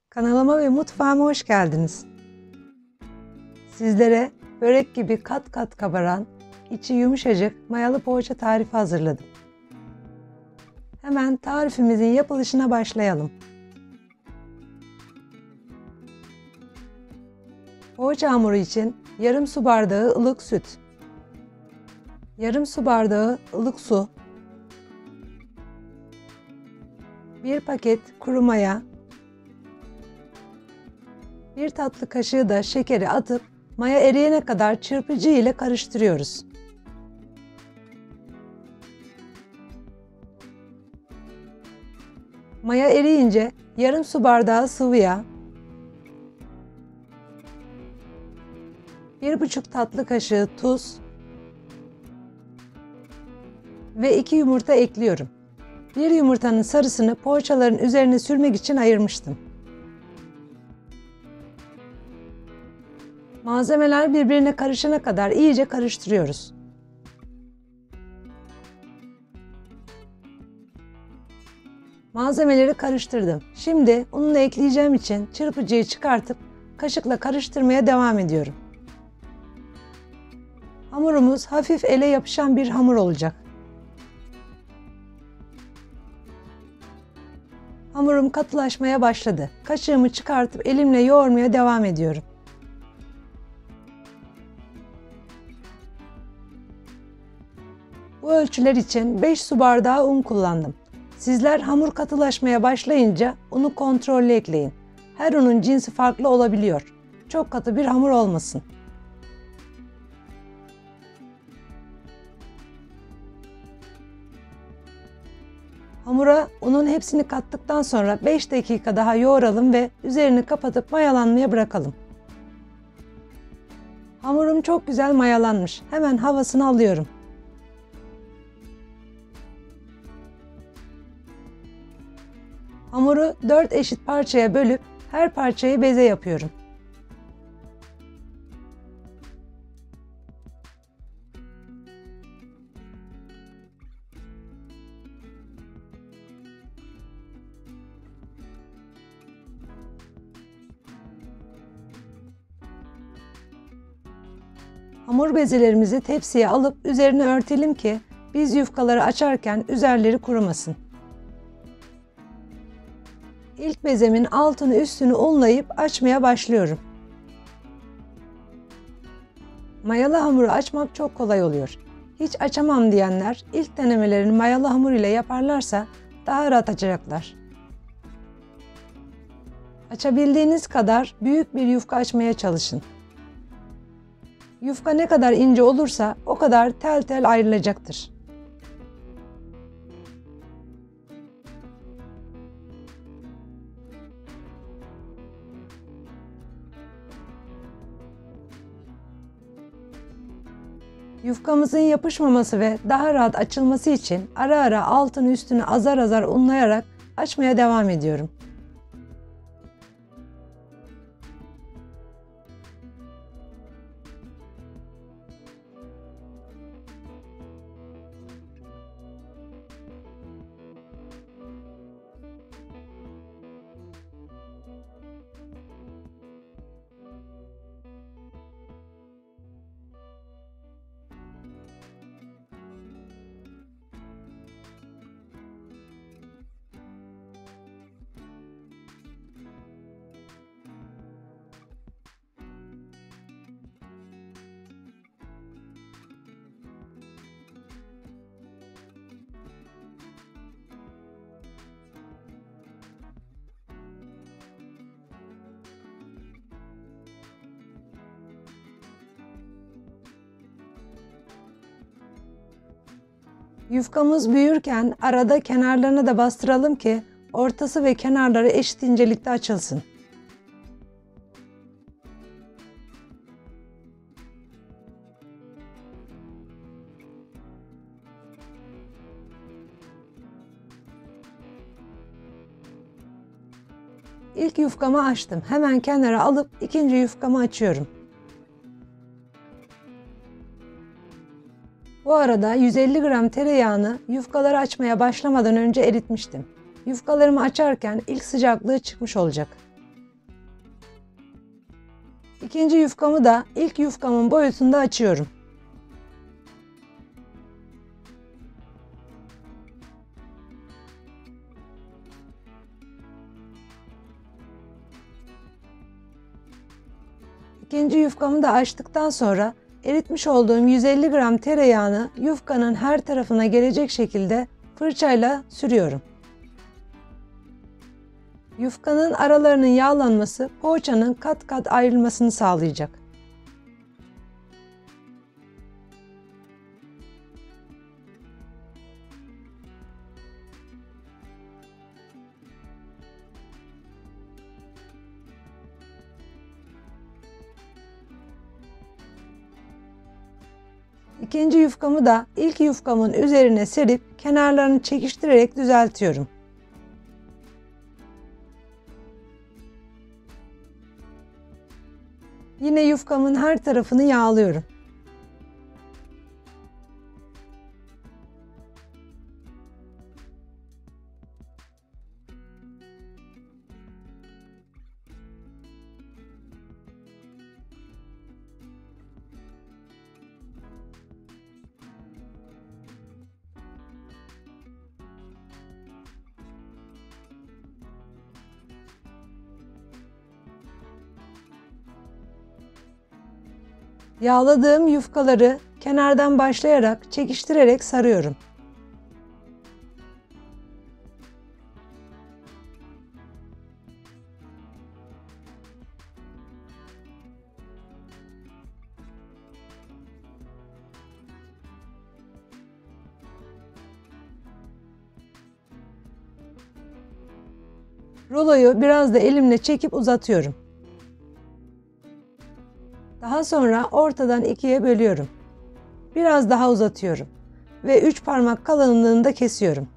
Kanalıma ve mutfağıma hoş geldiniz. Sizlere börek gibi kat kat kabaran, içi yumuşacık mayalı poğaça tarifi hazırladım. Hemen tarifimizin yapılışına başlayalım. Poğaça hamuru için yarım su bardağı ılık süt, yarım su bardağı ılık su, 1 paket kuru maya, 1 tatlı kaşığı da şekeri atıp maya eriyene kadar çırpıcı ile karıştırıyoruz. Maya eriyince yarım su bardağı sıvı yağ, 1,5 tatlı kaşığı tuz ve 2 yumurta ekliyorum. Bir yumurtanın sarısını poğaçaların üzerine sürmek için ayırmıştım. Malzemeler birbirine karışana kadar iyice karıştırıyoruz. Malzemeleri karıştırdım. Şimdi ununu ekleyeceğim için çırpıcıyı çıkartıp kaşıkla karıştırmaya devam ediyorum. Hamurumuz hafif ele yapışan bir hamur olacak. Hamurum katılaşmaya başladı. Kaşığımı çıkartıp elimle yoğurmaya devam ediyorum. Bu ölçüler için 5 su bardağı un kullandım. Sizler hamur katılaşmaya başlayınca unu kontrollü ekleyin. Her unun cinsi farklı olabiliyor. Çok katı bir hamur olmasın. Hamura unun hepsini kattıktan sonra 5 dakika daha yoğuralım ve üzerini kapatıp mayalanmaya bırakalım. Hamurum çok güzel mayalanmış. Hemen havasını alıyorum. Hamuru 4 eşit parçaya bölüp her parçayı beze yapıyorum. Hamur bezelerimizi tepsiye alıp üzerine örtelim ki biz yufkaları açarken üzerleri kurumasın. İlk bezemin altını üstünü unlayıp açmaya başlıyorum. Mayalı hamuru açmak çok kolay oluyor. Hiç açamam diyenler ilk denemelerini mayalı hamur ile yaparlarsa daha rahat açacaklar. Açabildiğiniz kadar büyük bir yufka açmaya çalışın. Yufka ne kadar ince olursa o kadar tel tel ayrılacaktır. Yufkamızın yapışmaması ve daha rahat açılması için ara ara altını üstünü azar azar unlayarak açmaya devam ediyorum. Yufkamız büyürken arada kenarlarına da bastıralım ki ortası ve kenarları eşit incelikte açılsın. İlk yufkamı açtım. Hemen kenara alıp ikinci yufkamı açıyorum. Bu arada 150 gram tereyağını yufkaları açmaya başlamadan önce eritmiştim. Yufkalarımı açarken ilk sıcaklığı çıkmış olacak. İkinci yufkamı da ilk yufkamın boyutunda açıyorum. İkinci yufkamı da açtıktan sonra eritmiş olduğum 150 gram tereyağını yufkanın her tarafına gelecek şekilde fırçayla sürüyorum. Yufkanın aralarının yağlanması poğaçanın kat kat ayrılmasını sağlayacak. İkinci yufkamı da ilk yufkamın üzerine serip kenarlarını çekiştirerek düzeltiyorum. Yine yufkamın her tarafını yağlıyorum. Yağladığım yufkaları kenardan başlayarak çekiştirerek sarıyorum. Ruloyu biraz da elimle çekip uzatıyorum. Daha sonra ortadan ikiye bölüyorum. Biraz daha uzatıyorum ve 3 parmak kalınlığında kesiyorum.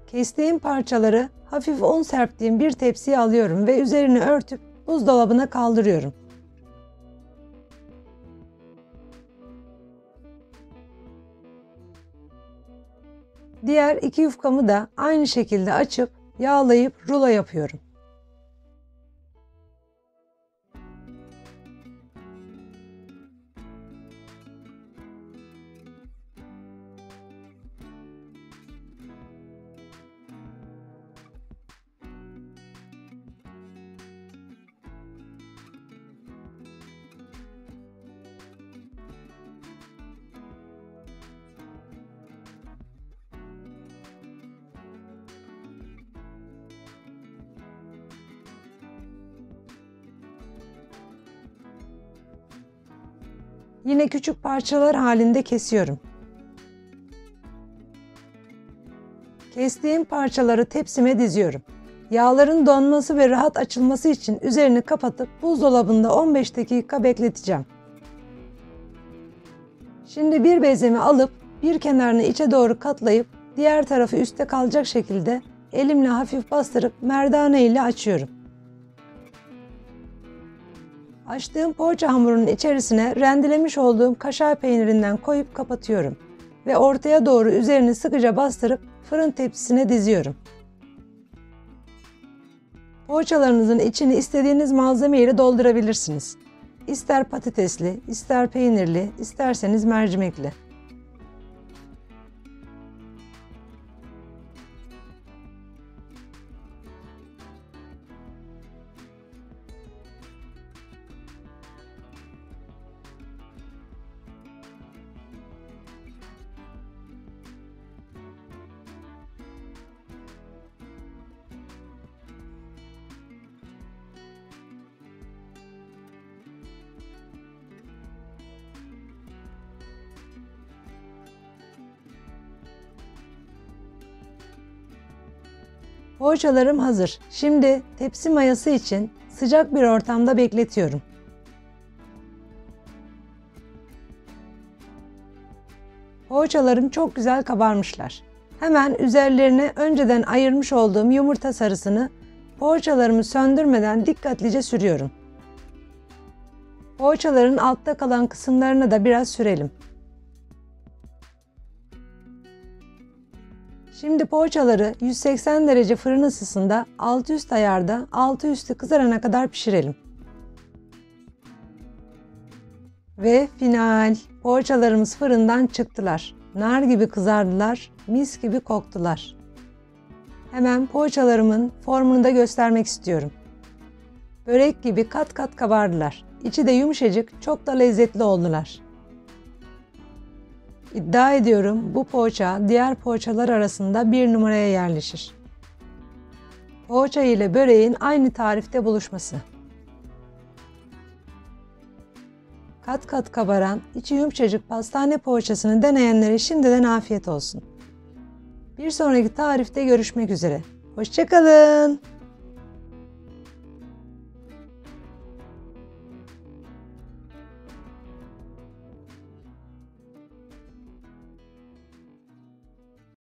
Kestiğim parçaları hafif un serptiğim bir tepsiye alıyorum ve üzerini örtüp buzdolabına kaldırıyorum. Diğer iki yufkamı da aynı şekilde açıp yağlayıp rulo yapıyorum. Yine küçük parçalar halinde kesiyorum. Kestiğim parçaları tepsime diziyorum. Yağların donması ve rahat açılması için üzerini kapatıp buzdolabında 15 dakika bekleteceğim. Şimdi bir bezemi alıp bir kenarını içe doğru katlayıp diğer tarafı üstte kalacak şekilde elimle hafif bastırıp merdane ile açıyorum. Açtığım poğaça hamurunun içerisine rendelemiş olduğum kaşar peynirinden koyup kapatıyorum ve ortaya doğru üzerini sıkıca bastırıp fırın tepsisine diziyorum. Poğaçalarınızın içini istediğiniz malzeme ile doldurabilirsiniz. İster patatesli, ister peynirli, isterseniz mercimekli. Poğaçalarım hazır. Şimdi tepsi mayası için sıcak bir ortamda bekletiyorum. Poğaçalarım çok güzel kabarmışlar. Hemen üzerlerine önceden ayırmış olduğum yumurta sarısını poğaçalarımı söndürmeden dikkatlice sürüyorum. Poğaçaların altta kalan kısımlarına da biraz sürelim. Şimdi poğaçaları 180 derece fırın ısısında altı üst ayarda altı üstü kızarana kadar pişirelim. Ve final. Poğaçalarımız fırından çıktılar. Nar gibi kızardılar, mis gibi koktular. Hemen poğaçalarımın formunu da göstermek istiyorum. Börek gibi kat kat kabardılar. İçi de yumuşacık, çok da lezzetli oldular. İddia ediyorum bu poğaça diğer poğaçalar arasında bir numaraya yerleşir. Poğaça ile böreğin aynı tarifte buluşması. Kat kat kabaran, içi yumuşacık pastane poğaçasını deneyenlere şimdiden afiyet olsun. Bir sonraki tarifte görüşmek üzere. Hoşça kalın.